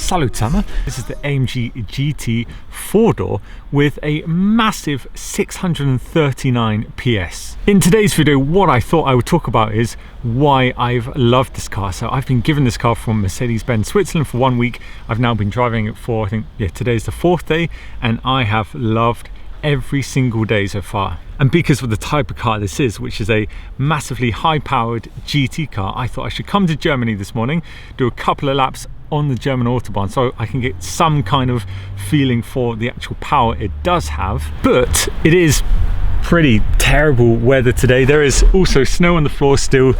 Salutama. This is the AMG GT 4-door with a massive 639 PS. In today's video, what I thought I would talk about is why I've loved this car. So I've been given this car from Mercedes Switzerland for 1 week. I've now been driving it for, I think, today's the 4th day, and I have loved every single day so far. And because of the type of car this is, which is a massively high-powered GT car, I thought I should come to Germany this morning, do a couple of laps on the German Autobahn so I can get some kind of feeling for the actual power it does have. But it is pretty terrible weather today. There is also snow on the floor still.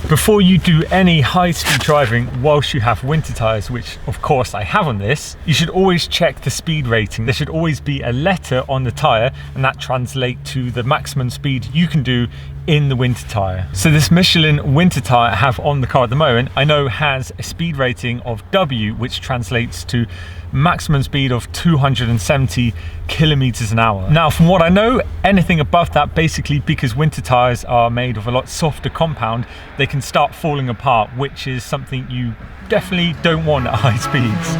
Before you do any high-speed driving whilst you have winter tires, which of course I have on this, you should always check the speed rating. There should always be a letter on the tire, and that translates to the maximum speed you can do in the winter tire. So this Michelin winter tire I have on the car at the moment, I know has a speed rating of W, which translates to maximum speed of 270 kilometers an hour. Now, from what I know, anything above that, basically because winter tires are made of a lot softer compound, they can start falling apart, which is something you definitely don't want at high speeds.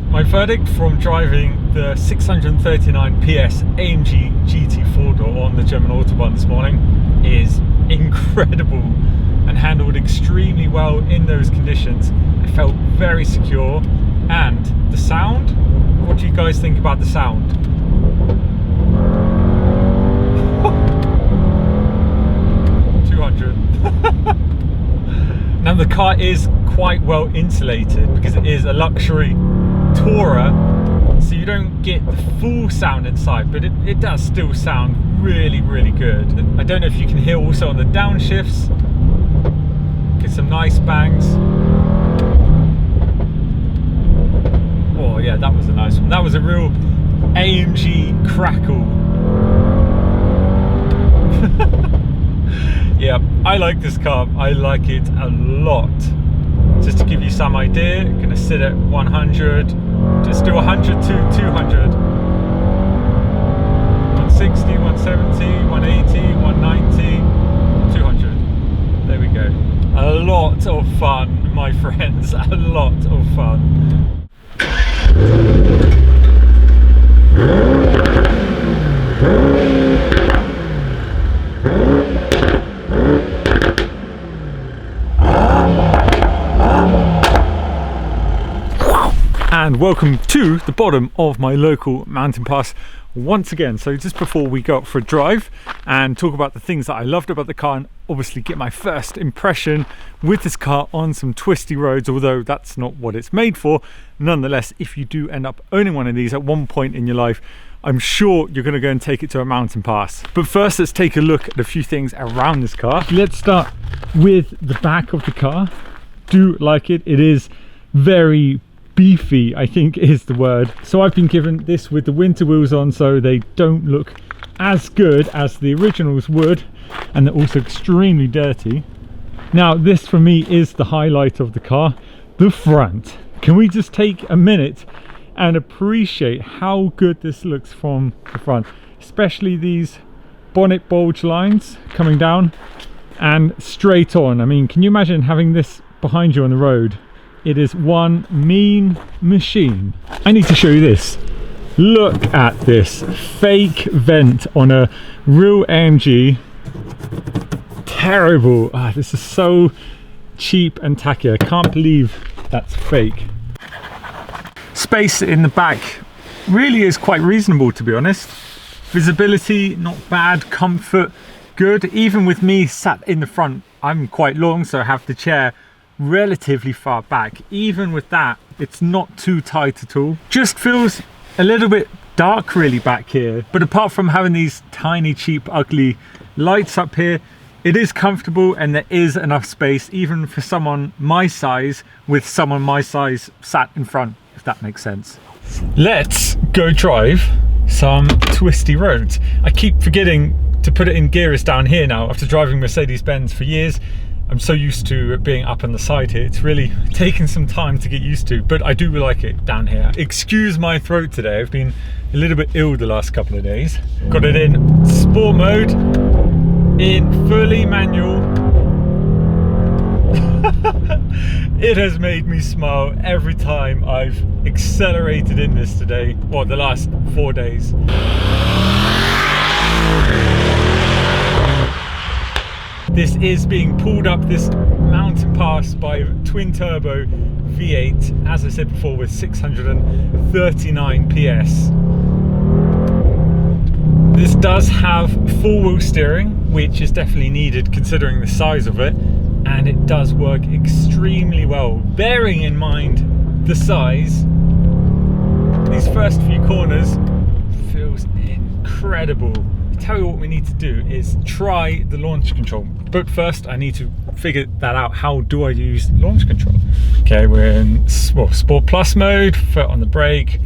My verdict from driving the 639 PS AMG GT 4-door on the German Autobahn this morning is incredible and handled extremely well in those conditions. I felt very secure, and the sound, what do you guys think about the sound? Now the car is quite well insulated because it is a luxury Tourer, so you don't get the full sound inside, but it does still sound really good. I don't know if you can hear also on the downshifts, get some nice bangs. Oh yeah, that was a nice one. That was a real AMG crackle. Yeah, I like this car. I like it a lot. Just to give you some idea, I'm gonna sit at 100, just do 100 to 200, 160, 170, 180, 190, 200. There we go. A lot of fun, my friends, a lot of fun. And welcome to the bottom of my local mountain pass once again. So just before we go out for a drive and talk about the things that I loved about the car, and obviously get my first impression with this car on some twisty roads, although that's not what it's made for. Nonetheless, if you do end up owning one of these at one point in your life, I'm sure you're going to go and take it to a mountain pass. But first, let's take a look at a few things around this car. Let's start with the back of the car. Do like it. It is very beefy, I think is the word. So I've been given this with the winter wheels on, so they don't look as good as the originals would, and they're also extremely dirty. Now this for me is the highlight of the car, the front. Can we just take a minute and appreciate how good this looks from the front, especially these bonnet bulge lines coming down and straight on. I mean, can you imagine having this behind you on the road? It is one mean machine. I need to show you this. Look at this fake vent on a real AMG. Terrible. This is so cheap and tacky. I can't believe that's fake. Space in the back really is quite reasonable, to be honest. Visibility, not bad. Comfort, good. Even with me sat in the front, I'm quite long, so I have the chair relatively far back. Even with that, it's not too tight at all. Just feels a little bit dark really back here, but apart from having these tiny, cheap, ugly lights up here, it is comfortable and there is enough space even for someone my size with someone my size sat in front, if that makes sense. Let's go drive some twisty roads. I keep forgetting to put it in gears down here now after driving Mercedes-Benz for years. I'm so used to it being up on the side here. It's really taken some time to get used to, but I do like it down here. Excuse my throat today. I've been a little bit ill the last couple of days. Got it in sport mode, in fully manual. It has made me smile every time I've accelerated in this today, or the last 4 days. This is being pulled up this mountain pass by twin turbo V8, as I said before, with 639 PS. This does have four-wheel steering, which is definitely needed considering the size of it, and it does work extremely well. Bearing in mind the size, these first few corners feels incredible. Tell you what we need to do is try the launch control, but first I need to figure that out. How do I use launch control? Okay, we're in Sport Plus mode, foot on the brake.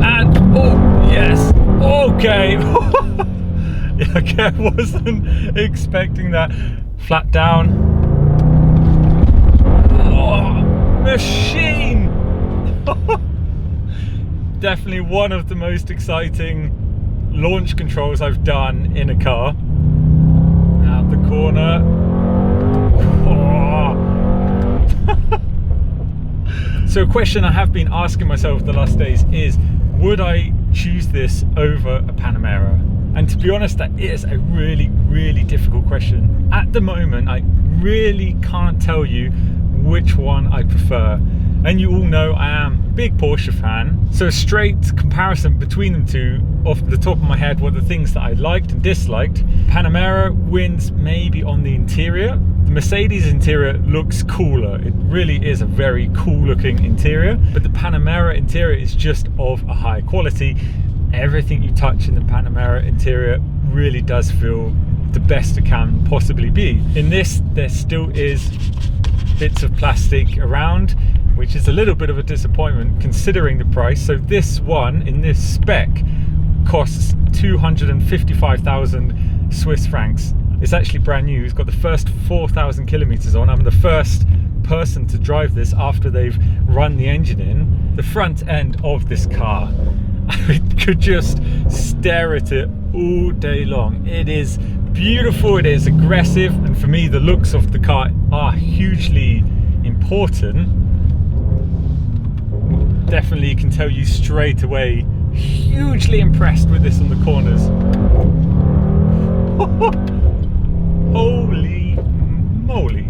And oh yes, okay. Okay, I wasn't expecting that. Flat down. Oh, machine. Definitely one of the most exciting launch controls I've done in a car. Out the corner. Oh. So a question I have been asking myself the last days is, would I choose this over a Panamera? And to be honest, that is a really, really difficult question. At the moment, I really can't tell you which one I prefer. And you all know I am a big Porsche fan, so a straight comparison between them two, off the top of my head, were the things that I liked and disliked. Panamera wins maybe on the interior. The Mercedes interior looks cooler. It really is a very cool looking interior, but the Panamera interior is just of a high quality. Everything you touch in the Panamera interior really does feel the best it can possibly be. In this, there still is bits of plastic around, which is a little bit of a disappointment considering the price. So this one in this spec costs 255,000 Swiss francs. It's actually brand new. It's got the first 4,000 kilometers on. I'm the first person to drive this after they've run the engine in. The front end of this car, I could just stare at it all day long. It is beautiful, it is aggressive, and for me the looks of the car are hugely important. Definitely can tell you straight away, hugely impressed with this on the corners. Holy moly.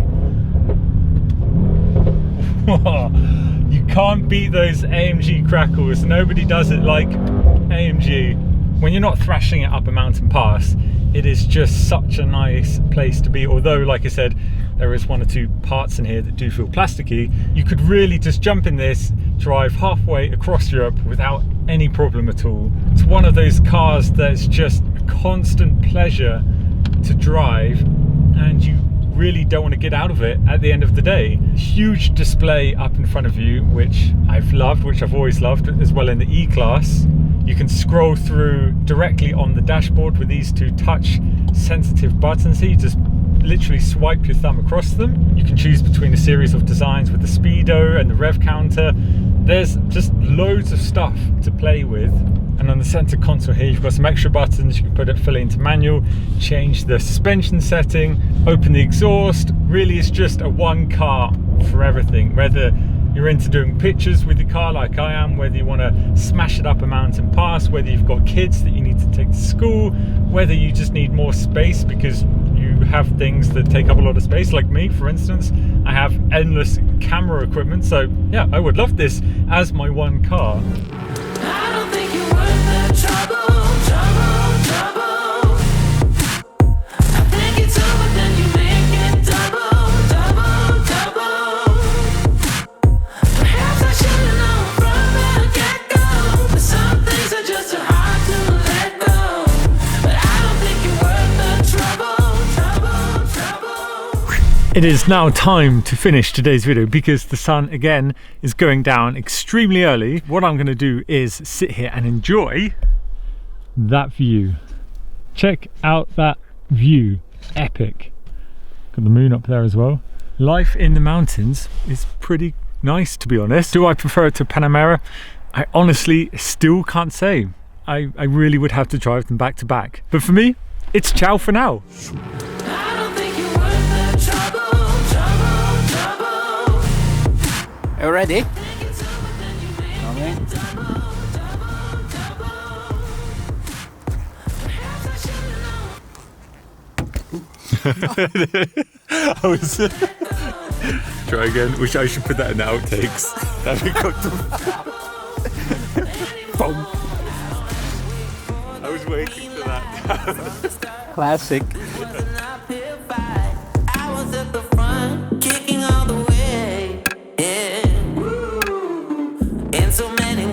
You can't beat those AMG crackles. Nobody does it like AMG. When you're not thrashing it up a mountain pass, it is just such a nice place to be. Although, like I said, there is one or two parts in here that do feel plasticky. You could really just jump in this, drive halfway across Europe without any problem at all. It's one of those cars that's just a constant pleasure to drive, and you really don't want to get out of it at the end of the day. Huge display up in front of you, which I've loved, which I've always loved, as well in the E-Class. You can scroll through directly on the dashboard with these two touch sensitive buttons here. You just literally swipe your thumb across them. You can choose between a series of designs with the speedo and the rev counter. There's just loads of stuff to play with. And on the center console here, you've got some extra buttons. You can put it fully into manual, change the suspension setting, open the exhaust. Really, it's just a one car for everything. Whether you're into doing pictures with your car like I am, whether you want to smash it up a mountain pass, whether you've got kids that you need to take to school, whether you just need more space because you have things that take up a lot of space, like me, for instance. I have endless camera equipment, so yeah, I would love this as my one car. I don't think you're worth the trouble. I think it's over, then you make it double. It is now time to finish today's video because the sun again is going down extremely early. What I'm going to do is sit here and enjoy that view. Check out that view, epic. Got the moon up there as well. Life in the mountains is pretty nice, to be honest. Do I prefer it to Panamera? I honestly still can't say. I really would have to drive them back to back. But for me, it's ciao for now. I don't think you're worth the trouble. Are you ready? I was try again. Wish I should put that in the outtakes. That'd be comfortable. Boom. I was waiting for that. Classic. I was at the front, kicking all the way. Yeah. In so many